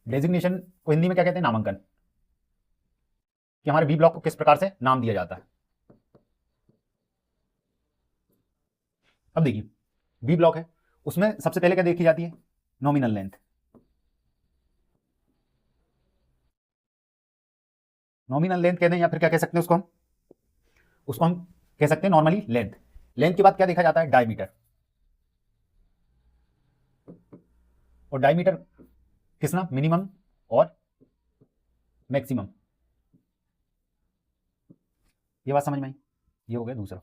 Designation को हिंदी में क्या कहते हैं? नामांकन, कि हमारे बी ब्लॉक को किस प्रकार से नाम दिया जाता है। अब देखिए बी ब्लॉक है, उसमें सबसे पहले क्या देखी जाती है? Nominal length. नॉमिनल लेंथ कहते हैं, या फिर क्या कह सकते हैं उसको हम? उसको हम कह सकते हैं नॉर्मली लेंथ। लेंथ के बाद क्या देखा जाता है? डायमीटर। और डायमीटर किसना? मिनिमम और मैक्सिमम। ये बात समझ में आई? ये हो गया दूसरा।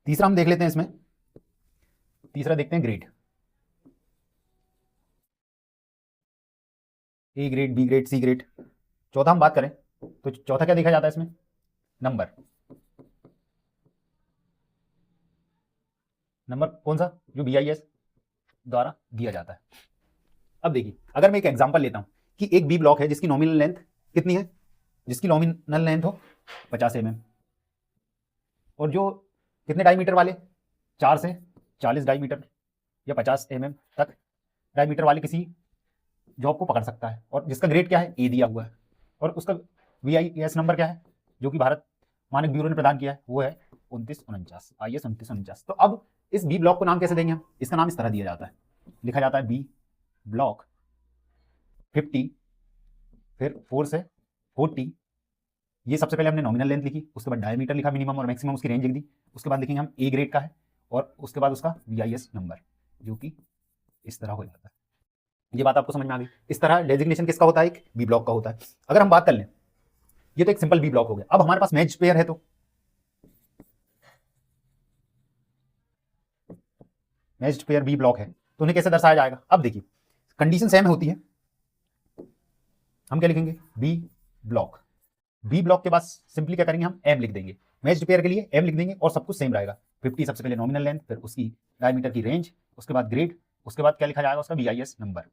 तीसरा हम देख लेते हैं इसमें, तीसरा देखते हैं grade. A grade, B grade, C grade. चौथा हम बात करें तो चौथा क्या देखा जाता है इसमें? नंबर। नंबर कौन सा? जो बीआईएस द्वारा दिया जाता है। अब देखिए अगर मैं एक एग्जांपल लेता हूं कि एक बी ब्लॉक है जिसकी नॉमिनल लेंथ कितनी है? जिसकी नॉमिनल लेंथ हो 50 mm, और जो कितने डायमीटर वाले? 4 से 40 डायमीटर या 50 mm तक डायमीटर वाले किसी जॉब को पकड़ सकता है, और जिसका ग्रेड क्या है? ए दिया हुआ है, और उसका VIS नंबर क्या है जो कि भारत मानक ब्यूरो ने प्रदान किया है? वो है 2949, IS 2949। तो अब इस बी ब्लॉक को नाम कैसे देंगे हम? इसका नाम इस तरह दिया जाता है, लिखा जाता है बी ब्लॉक 50, फिर 4 से 40। ये सबसे पहले हमने नॉमिनल लेंथ लिखी, उसके बाद डायमीटर लिखा, मिनिमम और मैक्सिमम उसकी रेंज लिख दी। उसके बाद लिखेंगे हम ए ग्रेड का है, और उसके बाद उसका VIS नंबर, जो कि इस तरह हो जाता है। ये बात आपको समझ में आ गई? इस तरह डेजिग्नेशन किसका होता है? एक बी ब्लॉक का होता है। अगर हम बात कर लें, ये तो एक सिंपल बी ब्लॉक हो गया। अब हमारे पास मैच पेयर है, तो मैच्ड पेयर बी ब्लॉक है, तो उन्हें कैसे दर्शाया जाएगा? अब देखिए कंडीशन सेम होती है। हम क्या लिखेंगे? B block. बी ब्लॉक के बाद सिंपली क्या करेंगे? हम एम लिख देंगे। मैच्ड पेयर के लिए एम लिख देंगे, और सब कुछ सेम रहेगा। 50 सबसे पहले नॉमिनल लेंथ, फिर उसकी डायमीटर की रेंज, उसके बाद ग्रेड, उसके बाद क्या लिखा जाएगा? उसका VIS नंबर।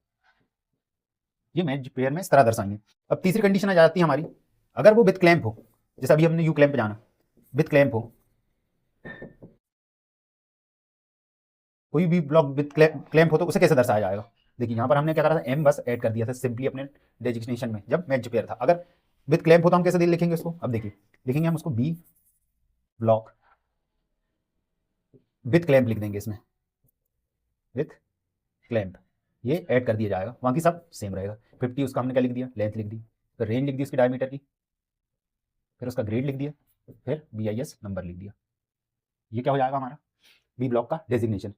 ये मैच्ड पेयर में इस तरह दर्शाएंगे। अब तीसरी कंडीशन आ जाती है हमारी, अगर वो विथ क्लैंप हो, जैसे अभी हमने यू क्लैंप पे जाना, विथ क्लैंप हो, कोई भी ब्लॉक विथ क्लैंप हो, तो उसे कैसे दर्शाया जाएगा? देखिए यहाँ पर हमने क्या करा था? एम बस ऐड कर दिया था सिंपली अपने डेजिग्नेशन में, जब मैच पेयर था। अगर विथ क्लैंप हो तो हम कैसे लिखेंगे उसको? अब देखिए लिखेंगे हम उसको बी ब्लॉक विथ क्लैंप लिख देंगे इसमें, विथ क्लैंप। ये ऐड कर दिया जाएगा, बाकी सब सेम रहेगा। 50 उसका हमने क्या लिख दिया? लेंथ लिख दी, फिर रेंज लिख दी उसकी डायमीटर की, फिर उसका ग्रेड लिख दिया, फिर VIS नंबर लिख दिया। ये क्या हो जाएगा हमारा? बी ब्लॉक का डेजिग्नेशन।